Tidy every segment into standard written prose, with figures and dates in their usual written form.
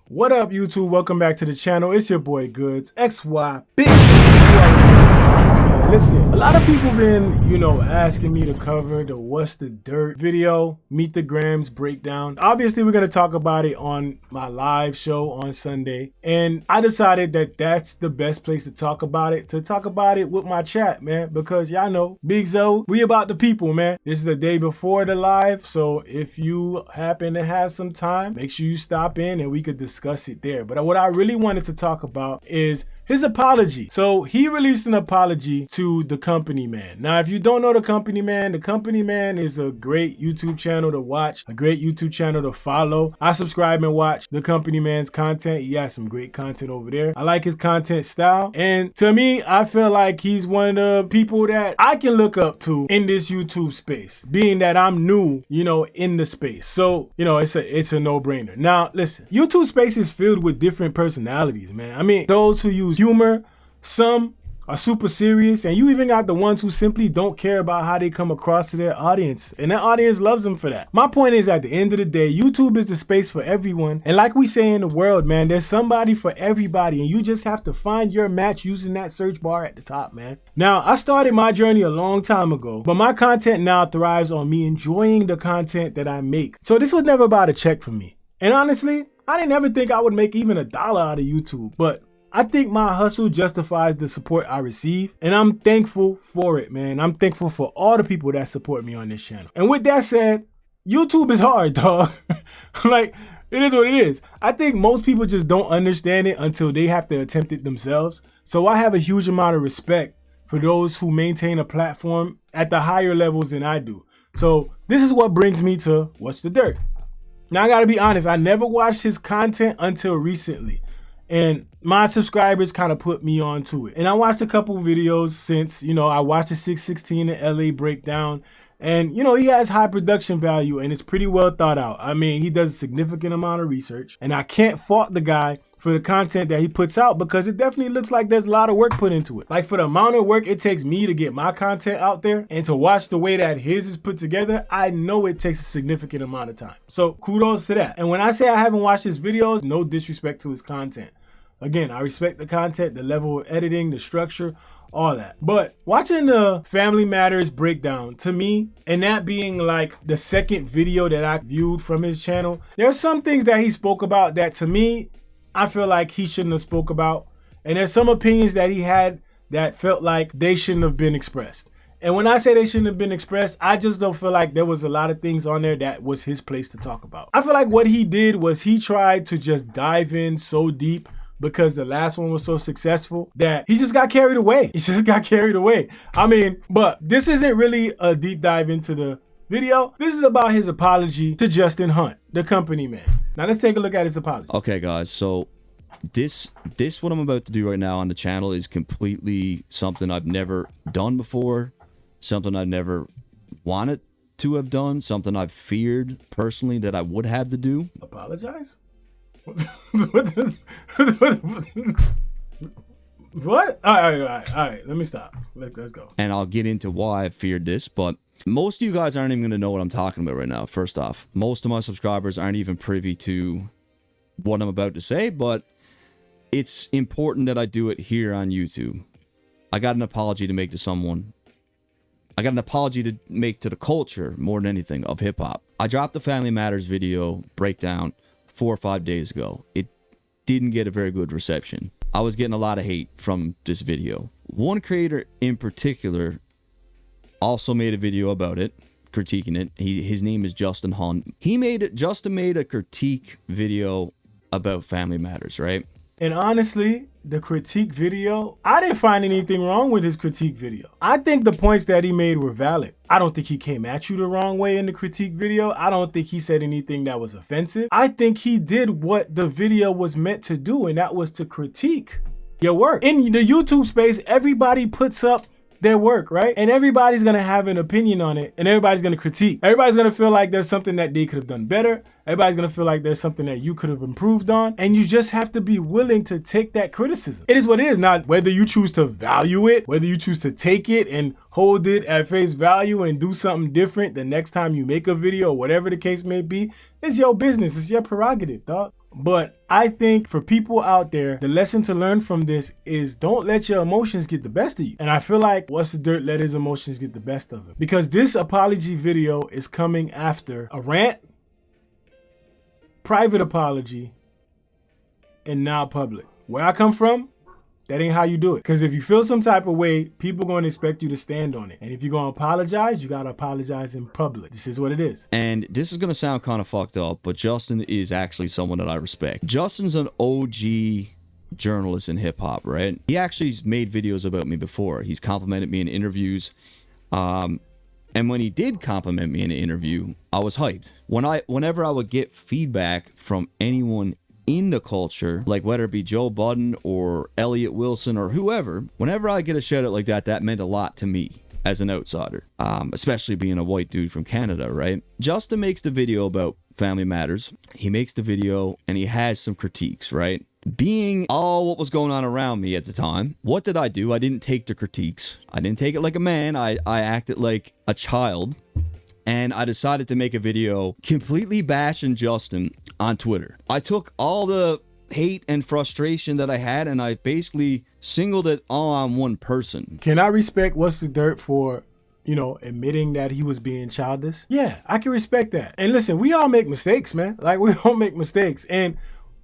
What up, YouTube? Welcome back to the channel. It's your boy Goods, XY Big. Man, listen, a lot of people been, asking me to cover the What's the Dirt video, Meet the Grams breakdown. Obviously, we're going to talk about it on my live show on Sunday. And I decided that that's the best place to talk about it with my chat, man, because y'all know, Big Zoe, we about the people, man. This is the day before the live, so if you happen to have some time, make sure you stop in and we could discuss it there. But what I really wanted to talk about is his apology. So he released an apology to the Company Man. Now, if you don't know the Company Man is a great YouTube channel to watch, a great YouTube channel to follow. I subscribe and watch the Company Man's content. He has some great content over there. I like his content style. And to me, I feel like he's one of the people that I can look up to in this YouTube space, being that I'm new, in the space. So, it's a no-brainer. Now, listen, YouTube space is filled with different personalities, man. I mean, those who use humor, some are super serious, and you even got the ones who simply don't care about how they come across to their audience, and their audience loves them for that. My point is, at the end of the day, YouTube is the space for everyone, and like we say in the world, man, there's somebody for everybody, and you just have to find your match using that search bar at the top, man. Now, I started my journey a long time ago, but my content now thrives on me enjoying the content that I make. So this was never about a check for me, and honestly, I didn't ever think I would make even $1 out of YouTube, but I think my hustle justifies the support I receive, and I'm thankful for it, man. I'm thankful for all the people that support me on this channel. And with that said, YouTube is hard, dog. Like, it is what it is. I think most people just don't understand it until they have to attempt it themselves. So I have a huge amount of respect for those who maintain a platform at the higher levels than I do. So this is what brings me to What's the Dirt. Now, I gotta be honest, I never watched his content until recently. And my subscribers kind of put me on to it. And I watched a couple videos since, I watched the 616 in LA breakdown. And, he has high production value and it's pretty well thought out. I mean, he does a significant amount of research. And I can't fault the guy for the content that he puts out because it definitely looks like there's a lot of work put into it. Like, for the amount of work it takes me to get my content out there and to watch the way that his is put together, I know it takes a significant amount of time. So kudos to that. And when I say I haven't watched his videos, no disrespect to his content. Again, I respect the content, the level of editing, the structure, all that. But watching the Family Matters breakdown, to me, and that being like the second video that I viewed from his channel, there are some things that he spoke about that, to me, I feel like he shouldn't have spoke about. And there's some opinions that he had that felt like they shouldn't have been expressed. And when I say they shouldn't have been expressed, I just don't feel like there was a lot of things on there that was his place to talk about. I feel like what he did was he tried to just dive in so deep because the last one was so successful that he just got carried away. I mean, but this isn't really a deep dive into the video. This is about his apology to Justin Hunt, the Company Man. Now let's take a look at his apology. Okay, guys, so this what I'm about to do right now on the channel is completely something I've never done before, something I've never wanted to have done, something I've feared personally that I would have to do. Apologize? What? All right. Let me stop. Let's go. And I'll get into why I feared this, but most of you guys aren't even going to know what I'm talking about right now. First off, most of my subscribers aren't even privy to what I'm about to say, but it's important that I do it here on YouTube. I got an apology to make to someone. I got an apology to make to the culture more than anything of hip-hop. I dropped the Family Matters video breakdown 4 or 5 days ago. It didn't get a very good reception. I was getting a lot of hate from this video. One creator in particular also made a video about it, critiquing it. His name is Justin Hunt. Justin made a critique video about Family Matters, right? And honestly, the critique video, I didn't find anything wrong with his critique video. I think the points that he made were valid. I don't think he came at you the wrong way in the critique video. I don't think he said anything that was offensive. I think he did what the video was meant to do, and that was to critique your work. In the YouTube space, everybody puts up their work, right? And everybody's gonna have an opinion on it, and everybody's gonna critique. Everybody's gonna feel like there's something that they could have done better. Everybody's gonna feel like there's something that you could have improved on, and you just have to be willing to take that criticism. It is what it is. Now, whether you choose to value it, whether you choose to take it and hold it at face value and do something different the next time you make a video or whatever the case may be, it's your business. It's your prerogative, dog. But I think for people out there, the lesson to learn from this is don't let your emotions get the best of you. And I feel like What's the Dirt let his emotions get the best of him. Because this apology video is coming after a rant, private apology, and now public. Where I come from, that ain't how you do it. Because if you feel some type of way, people going to expect you to stand on it. And if you're going to apologize, you got to apologize in public. This is what it is. And this is going to sound kind of fucked up, but Justin is actually someone that I respect. Justin's an OG journalist in hip hop, right? He actually's made videos about me before. He's complimented me in interviews. And when he did compliment me in an interview, I was hyped. Whenever I would get feedback from anyone in the culture, like whether it be Joe Budden or Elliot Wilson or whoever, whenever I get a shout out like that, that meant a lot to me as an outsider, especially being a white dude from Canada, right? Justin makes the video about Family Matters. He makes the video and he has some critiques, right? Being all what was going on around me at the time, what did I do? I didn't take the critiques. I didn't take it like a man. I acted like a child. And I decided to make a video completely bashing Justin on Twitter. I took all the hate and frustration that I had and I basically singled it all on one person. Can I respect What's the Dirt for, admitting that he was being childish? Yeah, I can respect that. And listen, we all make mistakes, man. Like, we all make mistakes. And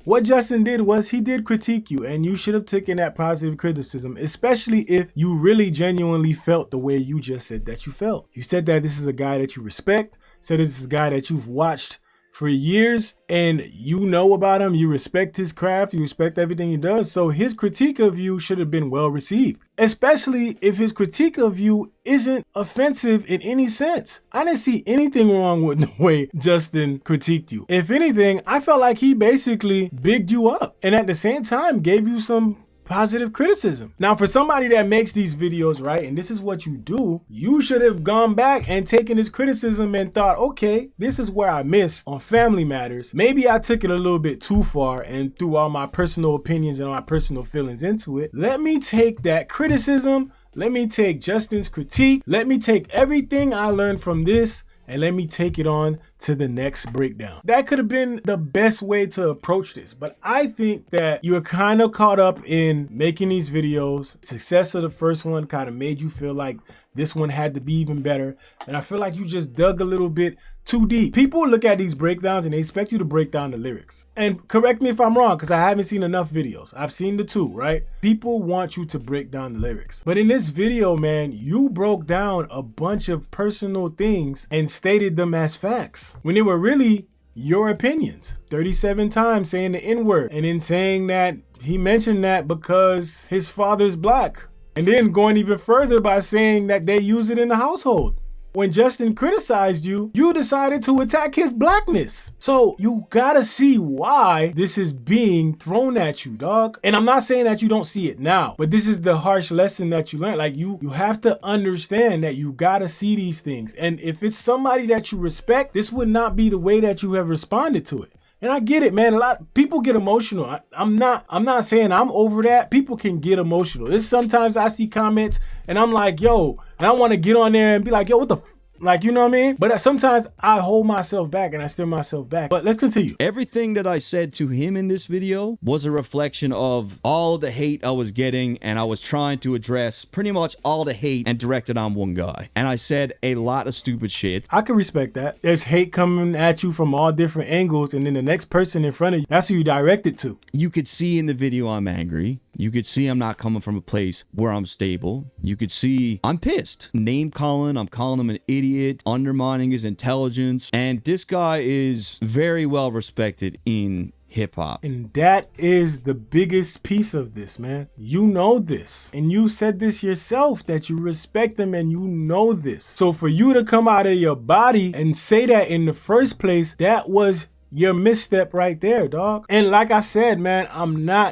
what Justin did was he did critique you, and you should have taken that positive criticism, especially if you really genuinely felt the way you just said that you felt. You said that this is a guy that you respect, said this is a guy that you've watched for years, and you know about him, you respect his craft, you respect everything he does, so his critique of you should have been well received, especially if his critique of you isn't offensive in any sense. I didn't see anything wrong with the way Justin critiqued you. If anything, I felt like he basically bigged you up and at the same time gave you some positive criticism. Now, for somebody that makes these videos, right, and this is what you do, you should have gone back and taken his criticism and thought, okay, this is where I missed on Family Matters. Maybe I took it a little bit too far and threw all my personal opinions and my personal feelings into it. Let me take that criticism, let me take Justin's critique, let me take everything I learned from this, and let me take it on to the next breakdown. That could have been the best way to approach this, but I think that you're kind of caught up in making these videos. Success of the first one kind of made you feel like this one had to be even better, and I feel like you just dug a little bit too deep. People look at these breakdowns and they expect you to break down the lyrics. And correct me if I'm wrong, because I haven't seen enough videos. I've seen the two, right? People want you to break down the lyrics. But in this video, man, you broke down a bunch of personal things and stated them as facts, when they were really your opinions. 37 times saying the N-word, and then saying that he mentioned that because his father's black, and then going even further by saying that they use it in the household. When Justin criticized you, you decided to attack his blackness. So you gotta see why this is being thrown at you, dog. And I'm not saying that you don't see it now, but this is the harsh lesson that you learned. Like, you have to understand that you gotta see these things. And if it's somebody that you respect, this would not be the way that you have responded to it. And I get it, man. A lot of people get emotional. I'm not saying I'm over that. People can get emotional. There's sometimes I see comments and I'm like, yo, and I want to get on there and be like, yo, what the like, you know what I mean? But sometimes I hold myself back and I steer myself back. But let's continue. Everything that I said to him in this video was a reflection of all the hate I was getting, and I was trying to address pretty much all the hate and direct it on one guy. And I said a lot of stupid shit. I can respect that. There's hate coming at you from all different angles, and then the next person in front of you, that's who you direct it to. You could see in the video I'm angry. You could see I'm not coming from a place where I'm stable. You could see I'm pissed. Name calling, I'm calling him an idiot, undermining his intelligence. And this guy is very well respected in hip hop. And that is the biggest piece of this, man. You know this. And you said this yourself, that you respect him and you know this. So for you to come out of your body and say that in the first place, that was your misstep right there, dog. And like I said, man,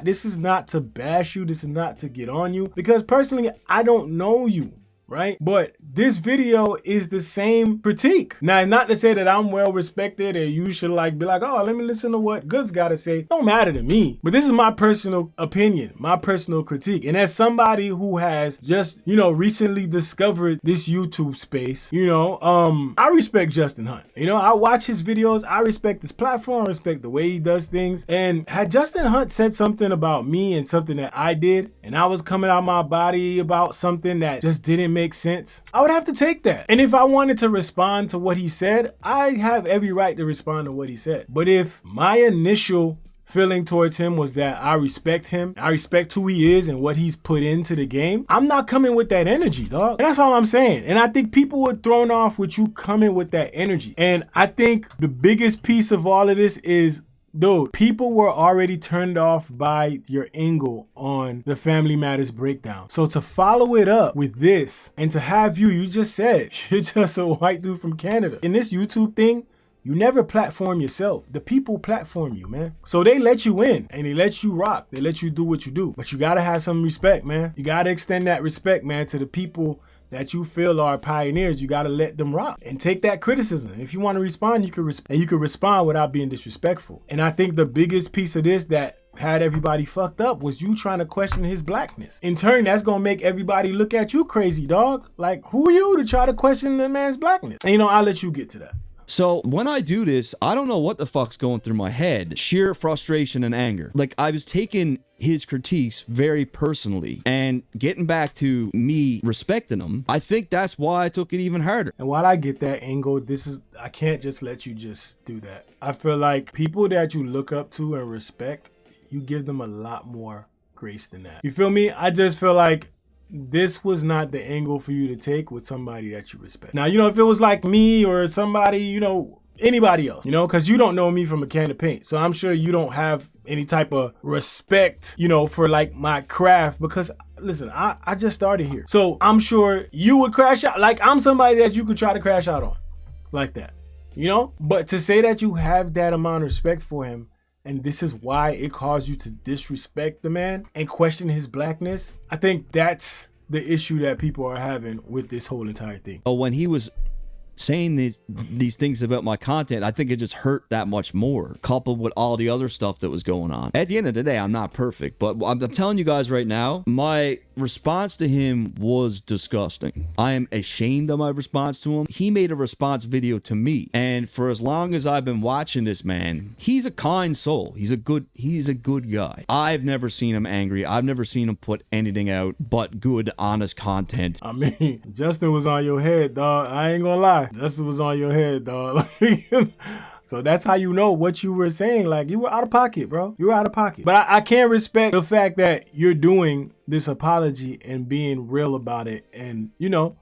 this is not to bash you. This is not to get on you. Because personally, I don't know you. right? But this video is the same critique. Now, not to say that I'm well respected and you should like be like, oh, let me listen to what Goods gotta say. Don't matter to me. But this is my personal opinion, my personal critique. And as somebody who has just, recently discovered this YouTube space, I respect Justin Hunt. I watch his videos. I respect his platform. I respect the way he does things. And had Justin Hunt said something about me and something that I did, and I was coming out my body about something that just didn't make sense, I would have to take that. And if I wanted to respond to what he said, I have every right to respond to what he said. But if my initial feeling towards him was that I respect him, I respect who he is and what he's put into the game, I'm not coming with that energy, dog. And that's all I'm saying. And I think people were thrown off with you coming with that energy. And I think the biggest piece of all of this is, dude, people were already turned off by your angle on the Family Matters breakdown. So to follow it up with this and to have you just said, you're just a white dude from Canada. In this YouTube thing, you never platform yourself. The people platform you, man. So they let you in and they let you rock. They let you do what you do. But you gotta have some respect, man. You gotta extend that respect, man, to the people that you feel are pioneers. You gotta let them rock and take that criticism. If you want to respond, you can respond without being disrespectful. And I think the biggest piece of this that had everybody fucked up was you trying to question his blackness. In turn, that's gonna make everybody look at you crazy, dog. Like, who are you to try to question the man's blackness? And I'll let you get to that. So when I do this, I don't know what the fuck's going through my head. Sheer frustration and anger. Like, I was taking his critiques very personally, and getting back to me respecting him, I think that's why I took it even harder. And while I get that angle, I can't just let you just do that. I feel like people that you look up to and respect, you give them a lot more grace than that. You feel me? I just feel like this was not the angle for you to take with somebody that you respect. Now, if it was like me or somebody, anybody else, because you don't know me from a can of paint. So I'm sure you don't have any type of respect, for like my craft, because listen, I just started here. So I'm sure you would crash out. Like, I'm somebody that you could try to crash out on like that, but to say that you have that amount of respect for him, and this is why it caused you to disrespect the man and question his blackness, I think that's the issue that people are having with this whole entire thing. Oh, when he was saying these things about my content, I think it just hurt that much more, coupled with all the other stuff that was going on. At the end of the day, I'm not perfect, but I'm telling you guys right now, my response to him was disgusting. I am ashamed of my response to him. He made a response video to me, and for as long as I've been watching this man, he's a kind soul. He's a good guy. I've never seen him angry. I've never seen him put anything out but good, honest content. I mean, Justin was on your head, dog. I ain't gonna lie. Justin was on your head, dog. So that's how you know what you were saying. Like, you were out of pocket, bro. You were out of pocket. But I can't respect the fact that you're doing this apology and being real about it and,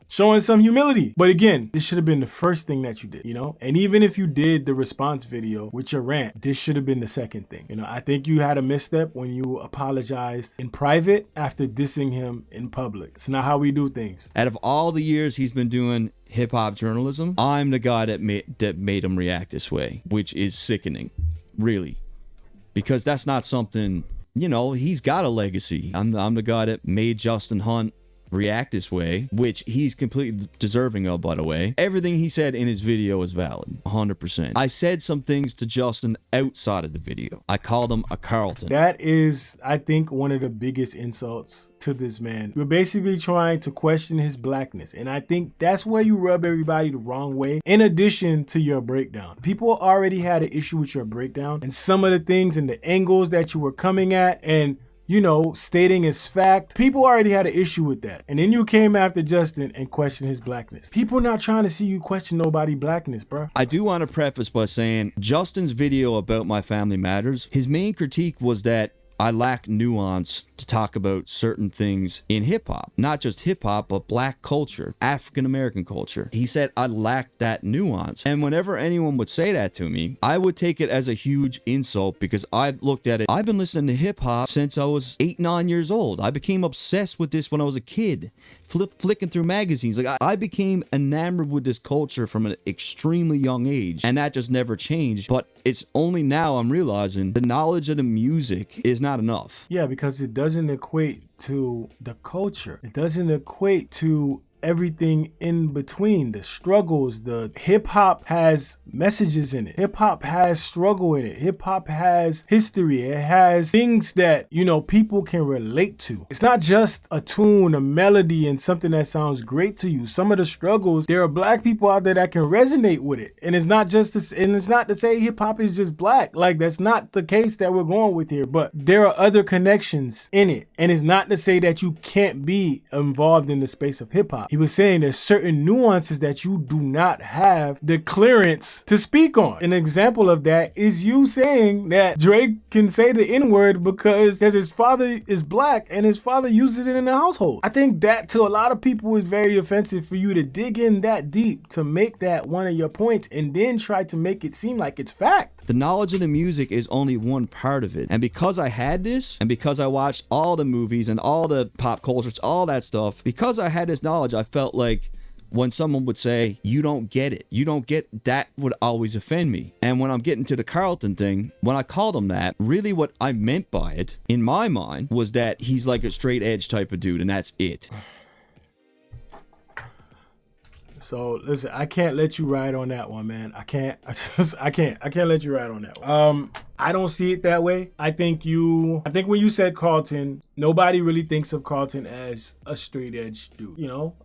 showing some humility. But again, this should have been the first thing that you did, And even if you did the response video with your rant, this should have been the second thing. I think you had a misstep when you apologized in private after dissing him in public. It's not how we do things. Out of all the years he's been doing hip-hop journalism, I'm the guy that made him react this way, which is sickening, really, because that's not something, he's got a legacy. I'm the guy that made Justin Hunt react this way, which he's completely deserving of, by the way. Everything he said in his video is valid, 100%. I said some things to Justin outside of the video. I called him a Carlton. That is, I think, one of the biggest insults to this man. You're basically trying to question his blackness, and I think that's where you rub everybody the wrong way, in addition to your breakdown. People already had an issue with your breakdown and some of the things and the angles that you were coming at, and stating as fact. People already had an issue with that. And then you came after Justin and questioned his blackness. People not trying to see you question nobody's blackness, bro. I do want to preface by saying Justin's video about my family matters, his main critique was that I lack nuance to talk about certain things in hip-hop. Not just hip-hop, but black culture, African-American culture. He said I lacked that nuance. And whenever anyone would say that to me, I would take it as a huge insult, because I looked at it. I've been listening to hip-hop since I was 8, 9 years old. I became obsessed with this when I was a kid, flicking through magazines. Like, I became enamored with this culture from an extremely young age, and that just never changed. But it's only now I'm realizing the knowledge of the music is not enough. Yeah, because it doesn't equate to the culture. It doesn't equate to everything in between, the struggles. The hip hop has messages in it. Hip hop has struggle in it. Hip hop has history. It has things that, you know, people can relate to. It's not just a tune, a melody, and something that sounds great to you. Some of the struggles, there are black people out there that can resonate with it. And it's not just this, and it's not to say hip hop is just black. Like, that's not the case that we're going with here, but there are other connections in it. And it's not to say that you can't be involved in the space of hip hop. He was saying there's certain nuances that you do not have the clearance to speak on. An example of that is you saying that Drake can say the N-word because his father is black and his father uses it in the household. I think that to a lot of people is very offensive for you to dig in that deep to make that one of your points and then try to make it seem like it's fact. The knowledge of the music is only one part of it. And because I had this, and because I watched all the movies and all the pop cultures, all that stuff, because I had this knowledge, I felt like when someone would say, you don't get it, you don't get, that would always offend me. And when I'm getting to the Carlton thing, when I called him that, really what I meant by it, in my mind, was that he's like a straight edge type of dude, and that's it. So listen, I can't let you ride on that one, man. I can't let you ride on that one. I don't see it that way. I think when you said Carlton, nobody really thinks of Carlton as a straight edge dude, you know?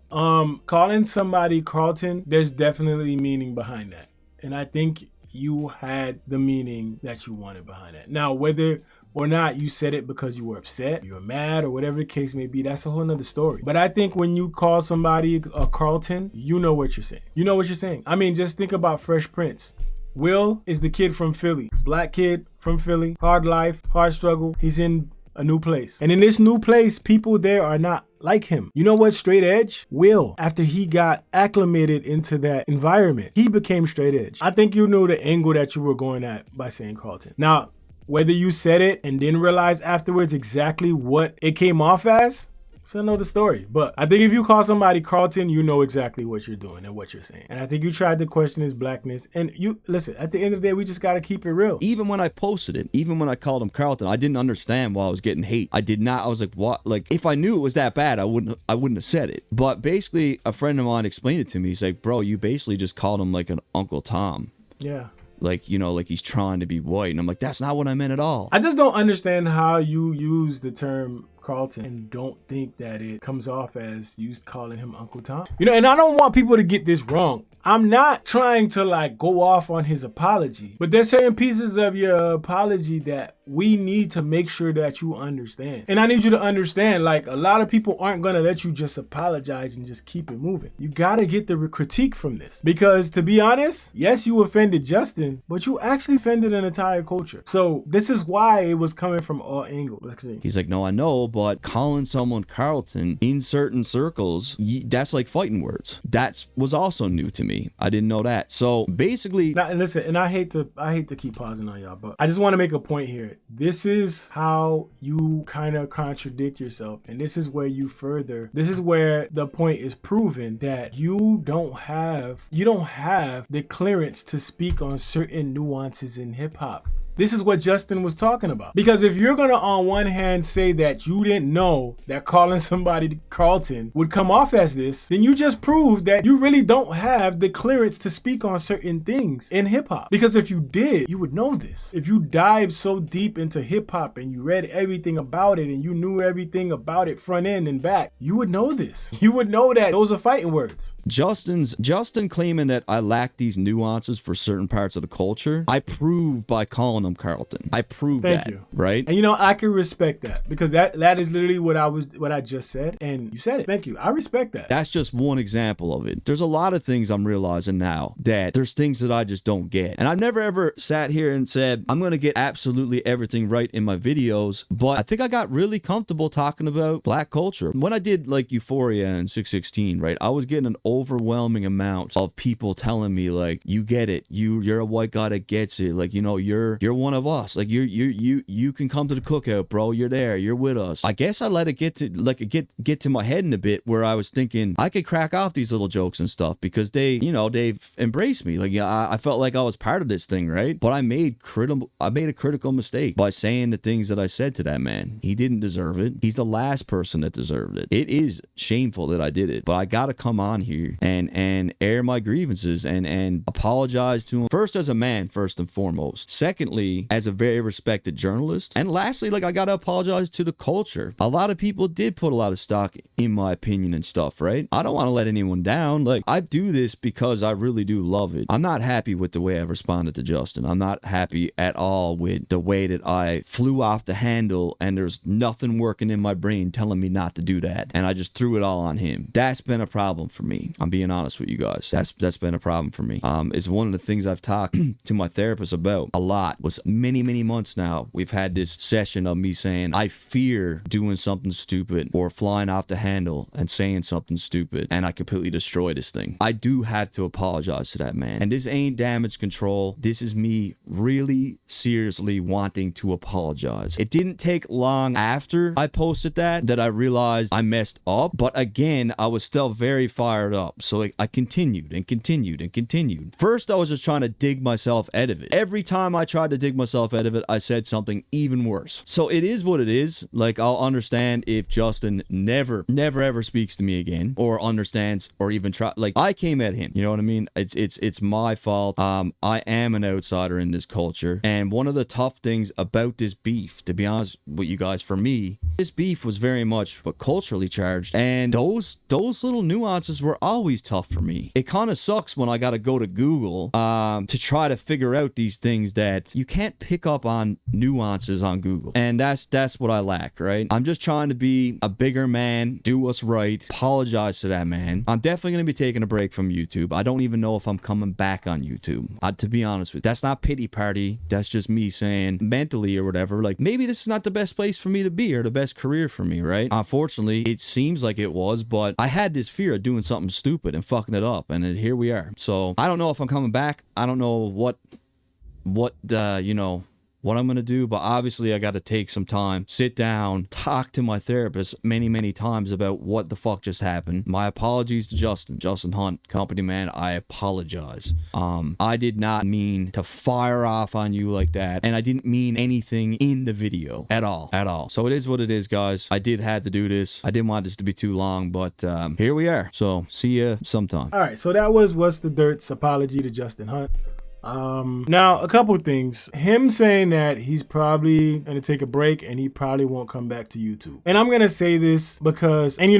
Calling somebody Carlton, there's definitely meaning behind that. And I think you had the meaning that you wanted behind that. Now, whether or not you said it because you were upset, you were mad, or whatever the case may be, that's a whole nother story. But I think when you call somebody a Carlton, you know what you're saying. You know what you're saying. I mean, just think about Fresh Prince. Will is the kid from Philly, black kid from Philly, hard life, hard struggle. He's in a new place. And in this new place, people there are not like him. You know what? Straight edge? Will, after he got acclimated into that environment, he became straight edge. I think you knew the angle that you were going at by saying Carlton. Now, whether you said it and didn't realize afterwards exactly what it came off as, it's another story. But I think if you call somebody Carlton, you know exactly what you're doing and what you're saying. And I think you tried to question his blackness. And you, listen, at the end of the day, we just got to keep it real. Even when I posted it, even when I called him Carlton, I didn't understand why I was getting hate. I did not. I was like, what? Like, if I knew it was that bad, I wouldn't have said it. But basically, a friend of mine explained it to me. He's like, bro, you basically just called him like an Uncle Tom. Yeah. Like, you know, like he's trying to be white. And I'm like, that's not what I meant at all. I just don't understand how you use the term Carlton and don't think that it comes off as you calling him Uncle Tom. You know, and I don't want people to get this wrong. I'm not trying to like go off on his apology, but there's certain pieces of your apology that we need to make sure that you understand. And I need you to understand, like, a lot of people aren't going to let you just apologize and just keep it moving. You got to get the critique from this, because to be honest, yes, you offended Justin, but you actually offended an entire culture. So this is why it was coming from all angles. Let's see. He's like, no, I know, but calling someone Carlton in certain circles, that's like fighting words. That was also new to me. I didn't know that. So basically, now, and listen, and I hate to keep pausing on y'all, but I just want to make a point here. This is how you kind of contradict yourself, and this is where the point is proven that you don't have the clearance to speak on certain nuances in hip hop. This is what Justin was talking about. Because if you're gonna on one hand say that you didn't know that calling somebody Carlton would come off as this, then you just proved that you really don't have the clearance to speak on certain things in hip hop. Because if you did, you would know this. If you dive so deep into hip hop and you read everything about it and you knew everything about it front end and back, you would know this. You would know that those are fighting words. Justin claiming that I lack these nuances for certain parts of the culture, I proved by calling him Carlton. I proved that. Thank you. Right? And you know, I can respect that, because that is literally what I just said, and you said it. Thank you. I respect that. That's just one example of it. There's a lot of things I'm realizing now that there's things that I just don't get. And I've never ever sat here and said, I'm going to get absolutely everything right in my videos, but I think I got really comfortable talking about black culture. When I did like Euphoria and 616, right, I was getting an overwhelming amount of people telling me like, you get it. You're a white guy that gets it. Like, you know, you're You're one of us. Like you can come to the cookout, bro. You're there. You're with us. I guess I let it get to my head in a bit where I was thinking I could crack off these little jokes and stuff because they've embraced me. Like, yeah, I felt like I was part of this thing, right? But I made a critical mistake by saying the things that I said to that man. He didn't deserve it. He's the last person that deserved it. It is shameful that I did it, but I gotta come on here and air my grievances and apologize to him. First, as a man, first and foremost. Secondly, as a very respected journalist. And lastly, like, I gotta apologize to the culture. A lot of people did put a lot of stock in my opinion and stuff, right? I don't want to let anyone down. Like, I do this because I really do love it. I'm not happy with the way I responded to Justin. I'm not happy at all with the way that I flew off the handle and there's nothing working in my brain telling me not to do that. And I just threw it all on him. That's been a problem for me. I'm being honest with you guys. That's been a problem for me. It's one of the things I've talked to my therapist about a lot. Was many months now we've had this session of me saying I fear doing something stupid or flying off the handle and saying something stupid and I completely destroy this thing. I do have to apologize to that man. And this ain't damage control. This is me really seriously wanting to apologize. It didn't take long after I posted that I realized I messed up, but again, I was still very fired up. So like, I continued and continued and continued. First, I was just trying to dig myself out of it. Every time I tried to dig myself out of it, I said something even worse. So it is what it is. Like, I'll understand if Justin never ever speaks to me again or understands or even try. Like, I came at him. You know what I mean? It's my fault. I am an outsider in this culture. And one of the tough things about this beef, to be honest with you guys, for me, this beef was very much culturally charged. And those little nuances were always tough for me. It kind of sucks when I got to go to Google to try to figure out these things that you can't pick up on nuances on Google. And that's what I lack, right? I'm just trying to be a bigger man, do what's right, apologize to that man. I'm definitely going to be taking a break from YouTube. I don't even know if I'm coming back on YouTube. To be honest with you, that's not pity party. That's just me saying mentally or whatever, like, maybe this is not the best place for me to be or the best career for me, right? Unfortunately, it seems like it was, but I had this fear of doing something stupid and fucking it up, and here we are. So I don't know if I'm coming back. I don't know what I'm going to do, but obviously I got to take some time, sit down, talk to my therapist many times about what the fuck just happened. My apologies to Justin Hunt, company man. I apologize. I did not mean to fire off on you like that, and I didn't mean anything in the video at all. So it is what it is, guys. I did have to do this. I didn't want this to be too long, but here we are. So see ya sometime. All right, so that was What's the Dirt's apology to Justin Hunt. Now a couple things. Him saying that he's probably gonna take a break and he probably won't come back to YouTube. And I'm gonna say this because, and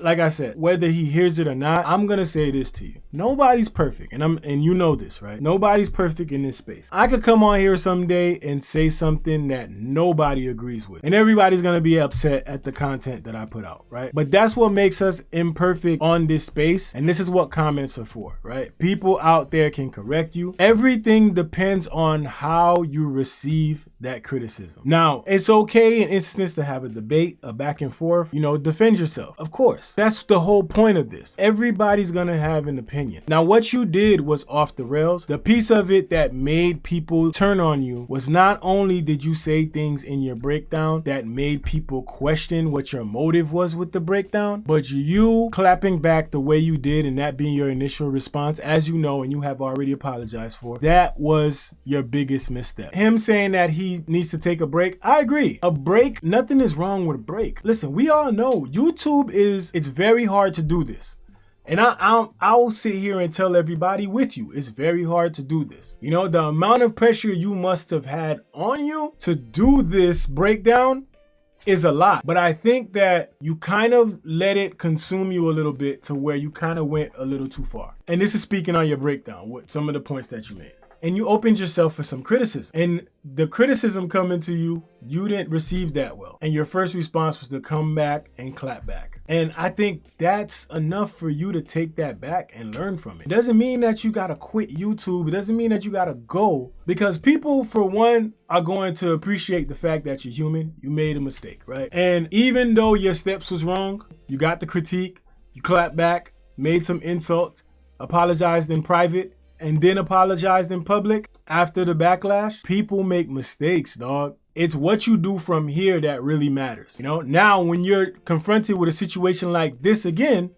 like I said, whether he hears it or not, I'm gonna say this to you. Nobody's perfect, and you know this, right? Nobody's perfect in this space. I could come on here someday and say something that nobody agrees with, and everybody's gonna be upset at the content that I put out, right? But that's what makes us imperfect on this space, and this is what comments are for, right? People out there can correct you. Everything depends on how you receive that criticism. Now, it's okay in instances to have a debate, a back and forth, defend yourself. Of course, that's the whole point of this. Everybody's gonna have an opinion. Now, what you did was off the rails. The piece of it that made people turn on you was not only did you say things in your breakdown that made people question what your motive was with the breakdown, but you clapping back the way you did and that being your initial response, as you know, and you have already apologized for, that was your biggest misstep. Him saying that he needs to take a break, I agree. A break, nothing is wrong with a break. Listen, we all know YouTube it's very hard to do this. And I'll sit here and tell everybody with you, it's very hard to do this. The amount of pressure you must have had on you to do this breakdown is a lot. But I think that you kind of let it consume you a little bit to where you kind of went a little too far. And this is speaking on your breakdown with some of the points that you made. And you opened yourself for some criticism. And the criticism coming to you, you didn't receive that well. And your first response was to come back and clap back. And I think that's enough for you to take that back and learn from it. It doesn't mean that you gotta quit YouTube. It doesn't mean that you gotta go. Because people, for one, are going to appreciate the fact that you're human. You made a mistake, right? And even though your steps was wrong, you got the critique, you clapped back, made some insults, apologized in private, and then apologized in public after the backlash. People make mistakes, dog. It's what you do from here that really matters. You know, now when you're confronted with a situation like this again,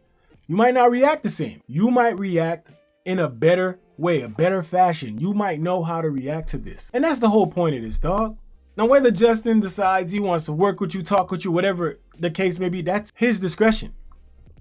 you might not react the same. You might react in a better way, a better fashion. You might know how to react to this. And that's the whole point of this, dog. Now, whether Justin decides he wants to work with you, talk with you, whatever the case may be, that's his discretion.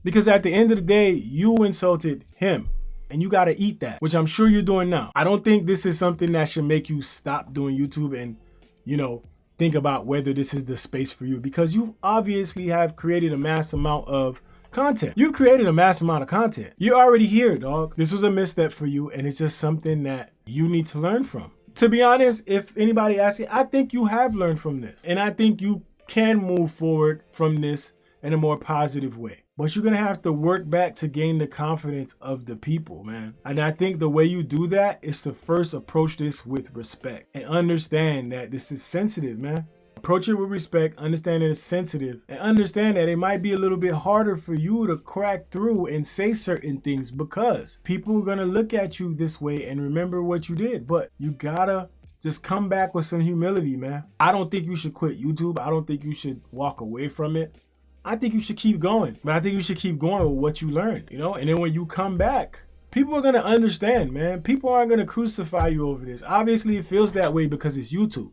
Because at the end of the day, you insulted him. And you gotta eat that, which I'm sure you're doing now. I don't think this is something that should make you stop doing YouTube and, you know, think about whether this is the space for you. Because you obviously have created a mass amount of content. You've created a mass amount of content. You're already here, dog. This was a misstep for you, and it's just something that you need to learn from. To be honest, if anybody asks you, I think you have learned from this. And I think you can move forward from this in a more positive way. But you're going to have to work back to gain the confidence of the people, man. And I think the way you do that is to first approach this with respect and understand that this is sensitive, man. Approach it with respect, understand that it's sensitive, and understand that it might be a little bit harder for you to crack through and say certain things because people are going to look at you this way and remember what you did. But you gotta just come back with some humility, man. I don't think you should quit YouTube. I don't think you should walk away from it. I think you should keep going, but I think you should keep going with what you learned, you know? And then when you come back, people are going to understand, man. People aren't going to crucify you over this. Obviously, it feels that way because it's YouTube.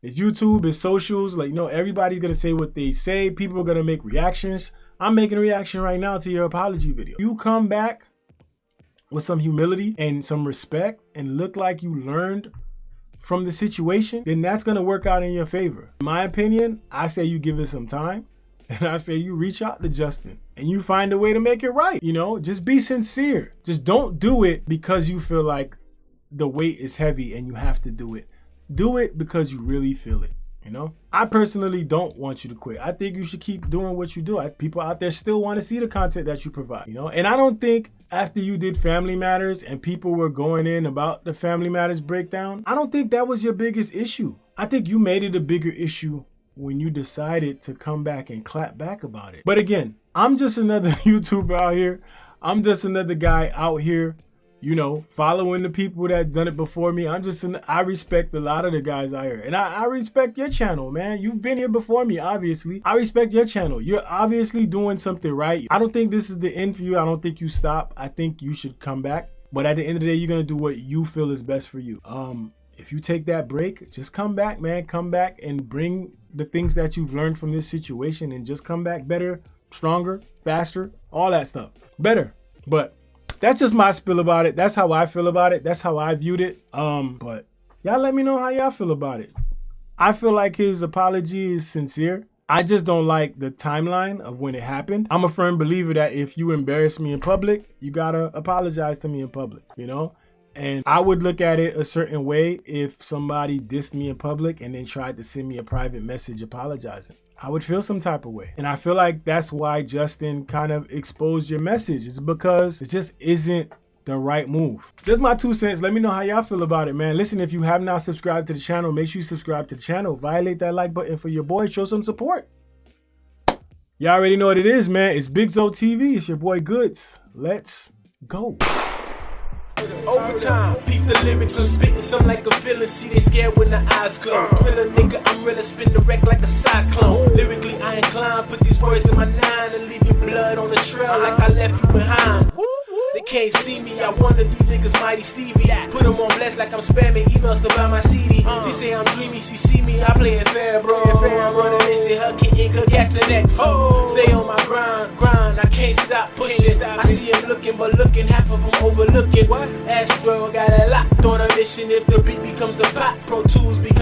It's YouTube, it's socials. Like, you know, everybody's going to say what they say. People are going to make reactions. I'm making a reaction right now to your apology video. You come back with some humility and some respect and look like you learned from the situation, then that's going to work out in your favor. In my opinion, I say you give it some time. And I say you reach out to Justin and you find a way to make it right. You know, just be sincere. Just don't do it because you feel like the weight is heavy and you have to do it. Do it because you really feel it. You know, I personally don't want you to quit. I think you should keep doing what you do. People out there still want to see the content that you provide, you know, and I don't think after you did Family Matters and people were going in about the Family Matters breakdown, I don't think that was your biggest issue. I think you made it a bigger issue when you decided to come back and clap back about it. But again, I'm just another YouTuber out here. I'm just another guy out here, you know, following the people that done it before me. I respect a lot of the guys out here. And I respect your channel, man. You've been here before me, obviously. I respect your channel. You're obviously doing something right. I don't think this is the end for you. I don't think you stop. I think you should come back. But at the end of the day, you're going to do what you feel is best for you. If you take that break, just come back, man. Come back and bring the things that you've learned from this situation and just come back better, stronger, faster, all that stuff. Better. But that's just my spill about it. That's how I feel about it. That's how I viewed it. But y'all let me know how y'all feel about it. I feel like his apology is sincere. I just don't like the timeline of when it happened. I'm a firm believer that if you embarrass me in public, you gotta apologize to me in public, you know? And I would look at it a certain way if somebody dissed me in public and then tried to send me a private message apologizing. I would feel some type of way. And I feel like that's why Justin kind of exposed your message. It's because it just isn't the right move. Just my 2 cents. Let me know how y'all feel about it, man. Listen, if you have not subscribed to the channel, make sure you subscribe to the channel. Violate that like button for your boy. Show some support. Y'all already know what it is, man. It's BigZoeTV. It's your boy Goods. Let's go. Overtime, peep the lyrics, I'm spitting some like a villain. See they scared when the eyes close. Real nigga, I'm real, spin the wreck like a cyclone. Lyrically, I incline, put these words in my nine and leave your blood on the trail like I left you behind. They can't see me, I wonder these niggas mighty Stevie. Put them on blast like I'm spamming emails to buy my CD. She say I'm dreamy, she see me, I play it fair, bro. I'm running this shit, her kitten could catch the next. Stay on my grind, I can't stop pushing. I see him looking, but looking, half of them overlooking. Astro got a locked on a mission. If the beat becomes the pop, Pro Tools become